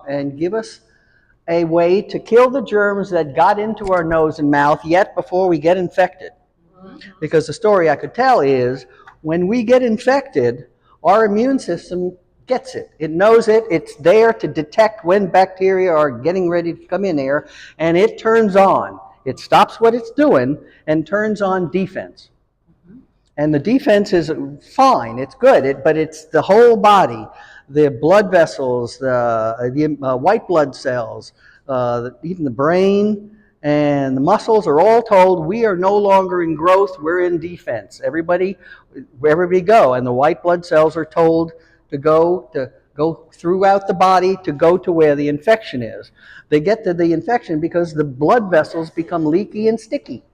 and give us a way to kill the germs that got into our nose and mouth yet before we get infected. Because the story I could tell is when we get infected, our immune system gets it. It knows it. It's there to detect when bacteria are getting ready to come in there, and it turns on. It stops what it's doing and turns on defense. And the defense is fine. It's good, but it's the whole body, the blood vessels, the white blood cells, even the brain and the muscles are all told we are no longer in growth, we're in defense. Everybody, wherever we go, and the white blood cells are told to go throughout the body to go to where the infection is. They get to the infection because the blood vessels become leaky and sticky.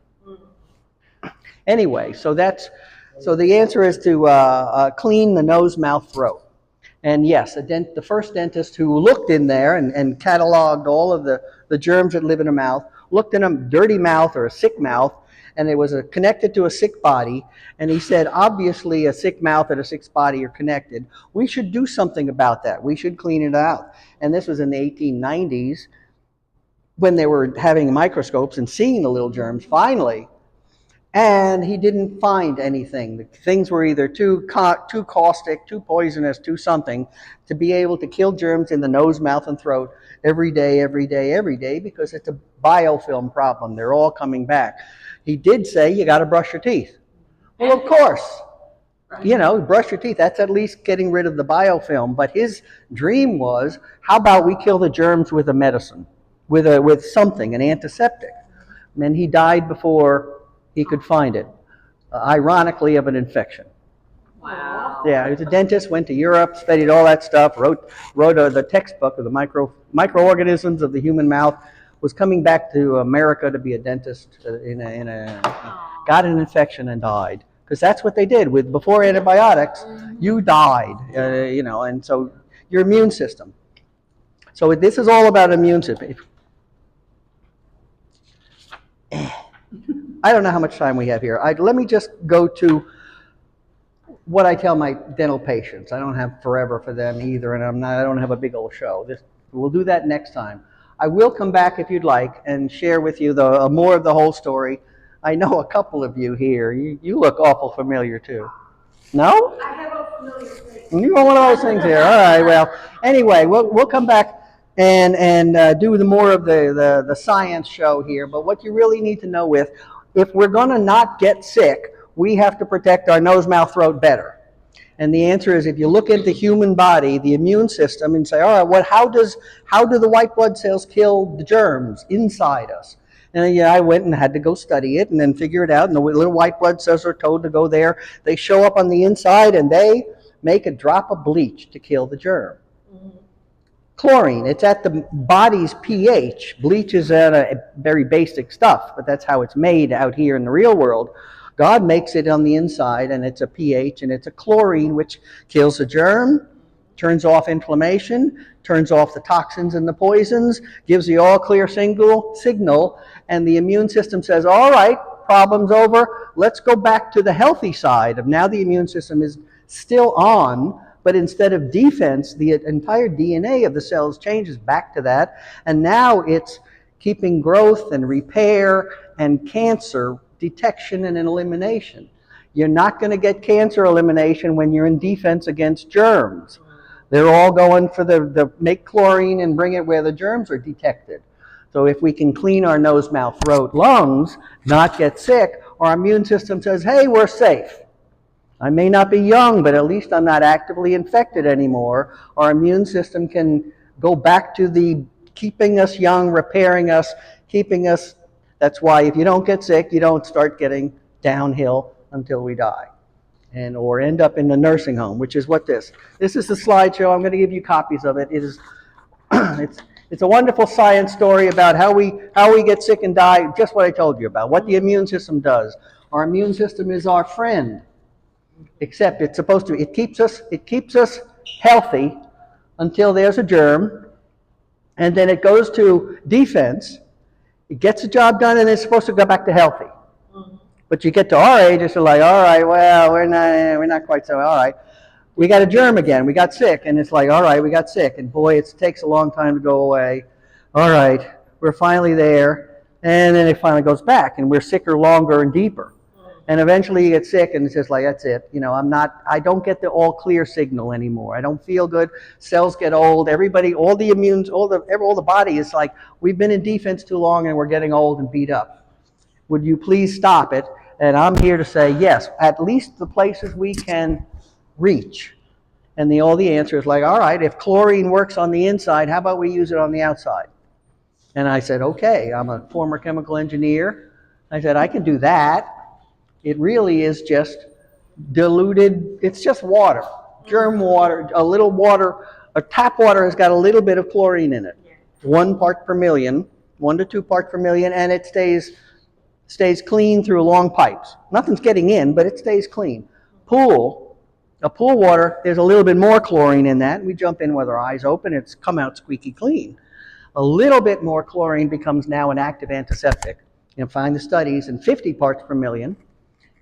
Anyway, so the answer is to clean the nose, mouth, throat. And yes, the first dentist who looked in there and cataloged all of the germs that live in a mouth, looked in a dirty mouth or a sick mouth, and it was connected to a sick body. And he said, obviously a sick mouth and a sick body are connected. We should do something about that. We should clean it out. And this was in the 1890s when they were having microscopes and seeing the little germs finally. And he didn't find anything. The things were either too caustic, too poisonous, too something to be able to kill germs in the nose, mouth, and throat every day, because it's a biofilm problem. They're all coming back. He did say you got to brush your teeth. Well, of course. Brush your teeth. That's at least getting rid of the biofilm. But his dream was, how about we kill the germs with a medicine, with something, an antiseptic. And he died before he could find it, ironically, of an infection. Wow. Yeah, he was a dentist, went to Europe, studied all that stuff, wrote the textbook of the microorganisms of the human mouth, was coming back to America to be a dentist, got an infection and died. Because that's what they did before antibiotics, you died, and so your immune system. So this is all about immune system. I don't know how much time we have here. Let me just go to what I tell my dental patients. I don't have forever for them either, and I don't have a big old show. We'll do that next time. I will come back if you'd like and share with you more of the whole story. I know a couple of you here. You look awful familiar too. No? I have a familiar face. You're one of those things here. All right. Well, anyway, we'll come back and do more of the science show here. But what you really need to know if we're going to not get sick, we have to protect our nose, mouth, throat better. And the answer is, if you look at the human body, the immune system, and say, all right, how do the white blood cells kill the germs inside us? And I went and had to go study it and then figure it out. And the little white blood cells are told to go there. They show up on the inside and they make a drop of bleach to kill the germ. Chlorine, it's at the body's pH. Bleach is a very basic stuff, but that's how it's made out here in the real world. God makes it on the inside, and it's a pH, and it's a chlorine which kills the germ, turns off inflammation, turns off the toxins and the poisons, gives the all clear signal, and the immune system says, all right, problem's over, let's go back to the healthy side of now the immune system is still on, but instead of defense, the entire DNA of the cells changes back to that, and now it's keeping growth and repair and cancer detection and elimination. You're not going to get cancer elimination when you're in defense against germs. They're all going for the make chlorine and bring it where the germs are detected. So if we can clean our nose, mouth, throat, lungs, not get sick, our immune system says, hey, we're safe. I may not be young, but at least I'm not actively infected anymore. Our immune system can go back to the keeping us young, repairing us, keeping us. That's why if you don't get sick, you don't start getting downhill until we die or end up in the nursing home, which is what this is the slideshow. I'm going to give you copies of it. It is it's a wonderful science story about how we get sick and die, just what I told you about, what the immune system does. Our immune system is our friend. Except it's supposed to, it keeps us healthy until there's a germ, and then it goes to defense, it gets the job done, and it's supposed to go back to healthy. But you get to our age, it's like, all right, well, we're not quite so all right. we got a germ again. We got sick, and it's like, all right, we got sick, and boy, it takes a long time to go away. All right, we're finally there, and then it finally goes back, and we're sicker longer and deeper. And eventually you get sick, and it's just like, that's it. I don't get the all clear signal anymore. I don't feel good. Cells get old. Everybody, all the immunes, all the body is like, we've been in defense too long, and we're getting old and beat up. Would you please stop it? And I'm here to say, yes, at least the places we can reach. And all the answer is like, all right, if chlorine works on the inside, how about we use it on the outside? And I said, okay, I'm a former chemical engineer. I said, I can do that. It really is just diluted, it's just water, germ water, a little water. A tap water has got a little bit of chlorine in it, 1 part per million, 1 to 2 parts per million, and it stays clean through long pipes. Nothing's getting in, but it stays clean. Pool water, there's a little bit more chlorine in that. We jump in with our eyes open, it's come out squeaky clean. A little bit more chlorine becomes now an active antiseptic. Find the studies, and 50 parts per million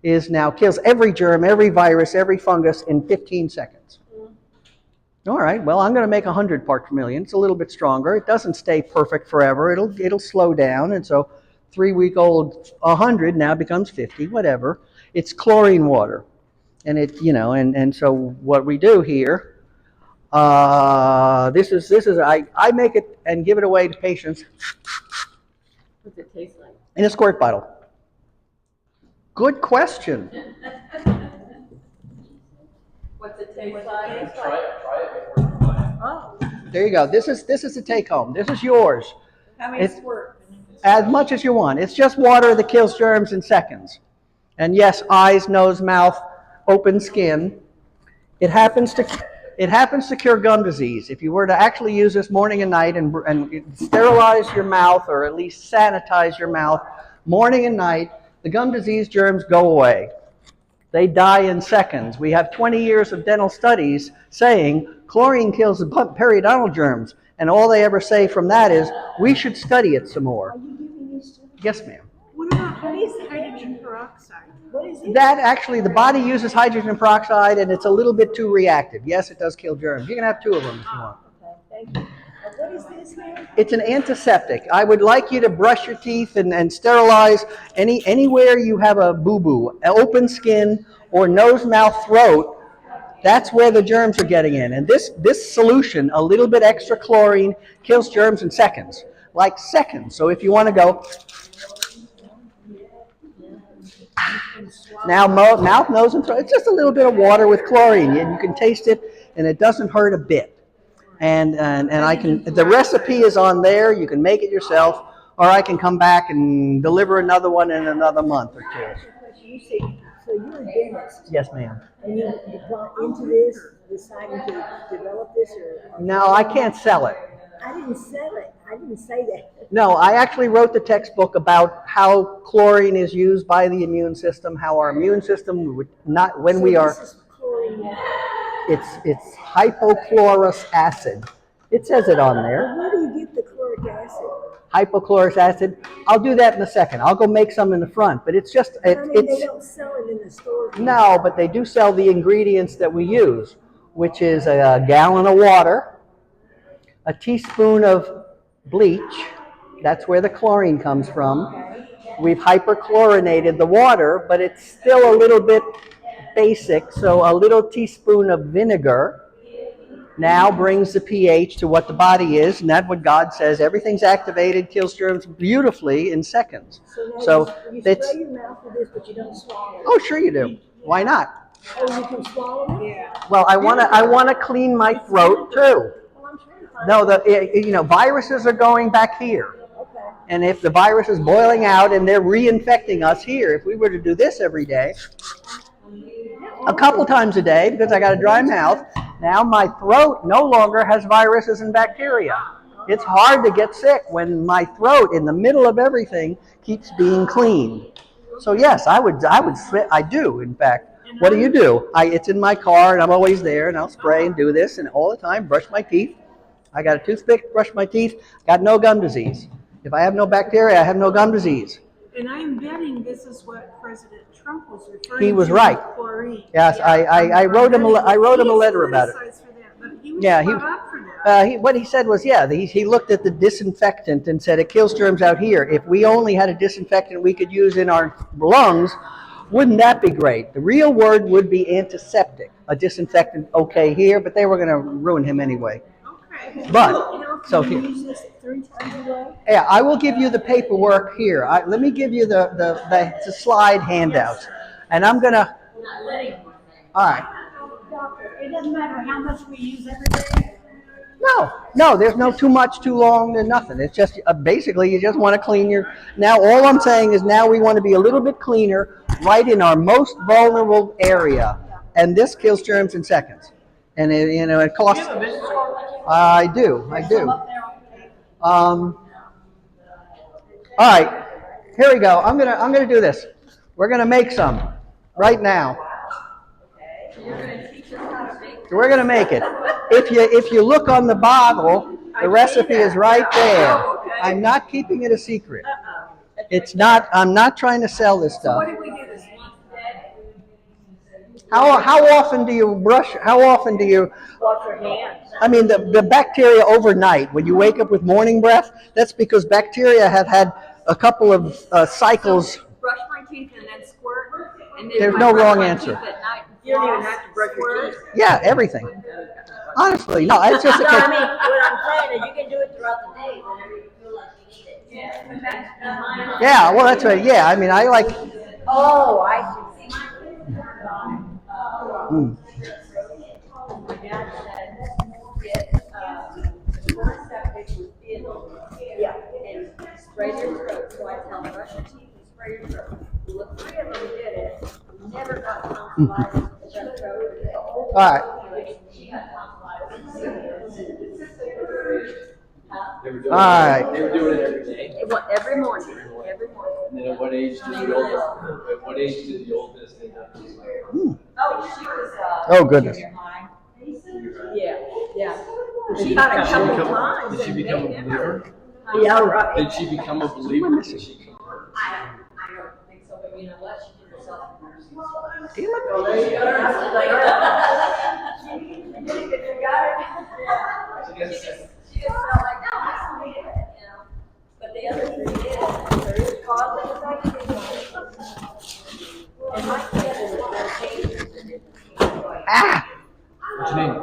kills every germ, every virus, every fungus in 15 seconds. All right, well, I'm going to make 100 parts per million. It's a little bit stronger. It doesn't stay perfect forever. It'll slow down, and so 3-week-old 100 now becomes 50, whatever. It's chlorine water. And and so what we do here, this is I make it and give it away to patients. What's it taste like? In a squirt bottle. Good question. What's it taste like? Try it before you buy it. Oh. There you go. This is the take home. This is yours. How many squirts? As much as you want. It's just water that kills germs in seconds. And yes, eyes, nose, mouth, open skin. It happens to cure gum disease. If you were to actually use this morning and night and sterilize your mouth, or at least sanitize your mouth morning and night, the gum disease germs go away. They die in seconds. We have 20 years of dental studies saying chlorine kills the periodontal germs, and all they ever say from that is, we should study it some more. Are you giving these to me? Yes, ma'am. What is hydrogen peroxide? What is it? That actually, the body uses hydrogen peroxide, and it's a little bit too reactive. Yes, it does kill germs. You can have 2 of them if you want. Okay, thank you. What is this now? It's an antiseptic. I would like you to brush your teeth and sterilize anywhere you have a boo-boo, open skin or nose, mouth, throat. That's where the germs are getting in. And this solution, a little bit extra chlorine, kills germs in seconds. Like seconds. So if you want to go, now mouth, nose, and throat, it's just a little bit of water with chlorine, and you can taste it, and it doesn't hurt a bit. And the recipe is on there. You can make it yourself, or I can come back and deliver another one in another month or 2. You say, so you're a dentist, Yes, ma'am. and you've gone into this, deciding to develop this, or? No, I can't sell it. I didn't sell it. I didn't say that. No, I actually wrote the textbook about how chlorine is used by the immune system, how our immune system would not, when we are, This is chlorine water. it's hypochlorous acid. It says it on there. Where do you get the chloric acid? Hypochlorous acid. I'll do that in a second. I'll go make some in the front, but it's just, They it's, don't sell it in the stores. no, but they do sell the ingredients that we use, which is a gallon of water, a teaspoon of bleach. That's where the chlorine comes from. We've hyperchlorinated the water, but it's still a little bit basic, so a little teaspoon of vinegar now brings the pH to what the body is, and that's what God says. Everything's activated, kills germs beautifully in seconds. So you it's, spray your mouth with this, but you don't swallow it. oh, sure you do. Why not? Oh, you can swallow it? Yeah. Well, I want to clean my throat too. Well, I'm trying to find No, viruses are going back here. Okay. And if the virus is boiling out and they're reinfecting us here, if we were to do this every day, a couple times a day, because I got a dry mouth, now my throat no longer has viruses and bacteria. It's hard to get sick when my throat, in the middle of everything, keeps being cleaned. So yes, I do, in fact. What do you do? It's in my car, and I'm always there, and I'll spray and do this, and all the time, brush my teeth. I got a toothpick, brush my teeth, got no gum disease. If I have no bacteria, I have no gum disease. And I'm betting this is what President Trump was referring to. He was right. Chlorine. Yes, Yeah, I wrote him a letter about it. Criticized for that, but he was Yeah, spot on for that. what he said was, yeah, he looked at the disinfectant and said it kills germs out here. If we only had a disinfectant we could use in our lungs, wouldn't that be great? The real word would be antiseptic. A disinfectant, okay here, but they were going to ruin him anyway. Okay. But, so Can you here. use this 3 times a day? Yeah, I will give you the paperwork here. Let me give you the slide handouts. And I'm going to, all right. Doctor, it doesn't matter how much we use every day. No, there's no too much, too long, and nothing. It's just basically you just want to clean your. Now, all I'm saying is now we want to be a little bit cleaner right in our most vulnerable area, and this kills germs in seconds. And it costs. I do. All right, here we go. I'm gonna do this. We're gonna make some right now. We're going to make it. If you look on the bottle, the recipe is right there. I'm not keeping it a secret. It's not. I'm not trying to sell this stuff. What did we do this month? How often do you brush? How often do you? Wash your hands. I mean, the bacteria overnight when you wake up with morning breath. That's because bacteria have had a couple of cycles. Brush my teeth and then squirt. And then There's I no brush wrong my answer. teeth at night. You don't even have to brush your teeth. Yeah, everything. Honestly, no. It's just a No, case. I mean, what I'm saying is you can do it throughout the day whenever you feel like you need it. Yeah, well, that's right. Yeah, I mean, I like. Oh, I see. Mm. My dad said, get septic with theodol. Yeah. And spray your throat. So I tell them, brush your teeth and spray your throat. Well, the 3 of them did it. Never got tonsillitis. All right. She got tonsillitis. They All right. were doing it every day. Every morning. Every morning. And then at what age did the oldest end up? Oh, she was. Oh, goodness. Yeah. She got a couple times. Did she become a believer? Yeah, right. Did she become a believer? Did she convert? I don't think so, but you know what? She did herself a mercy. Well, there you go. She just felt like, no, I don't need it, you know. But the other 3 did. There is cause and effect. And my kid is a Ah, What's your name?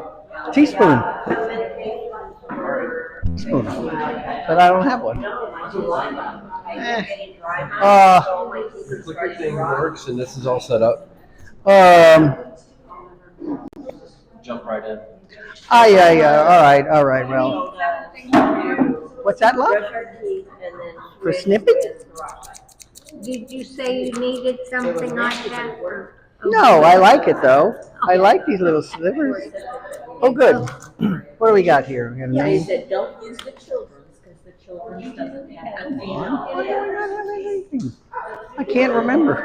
teaspoon. Teaspoon. But I don't have one. Your clicker thing works, and this is all set up. Jump right in. Yeah. All right. Well, what's that, love? Brush our teeth and then. For snipping? Did you say you needed something like that? No, I like it though. I like these little slivers. Oh, good. What do we got here? We got a Yeah, he name. said, don't use the children's because the children's doesn't have the Why do I not have anything? I can't remember.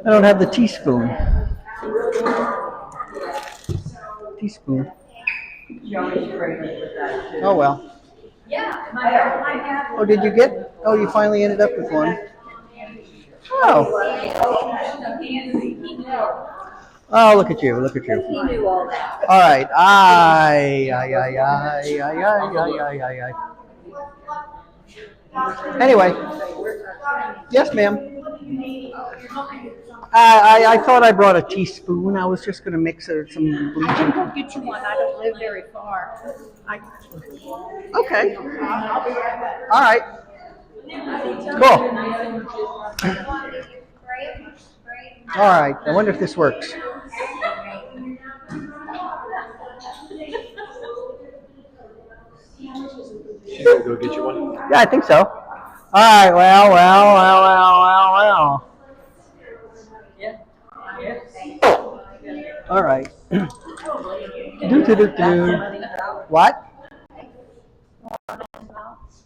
I don't have the teaspoon. Teaspoon. Oh well. Yeah, my dad. Oh, did you get? Oh, you finally ended up with one. Oh. Oh, look at you! Look at you! He knew all that. All right. Aye. Anyway. Yes, ma'am. I thought I brought a teaspoon. I was just going to mix some bleaching. I'll get you one. I don't live very far. Okay. I'll be right back. All right. Cool. All right. I wonder if this works. She's gonna go get you one. Yeah, I think so. All right. Well. All right. Do. What?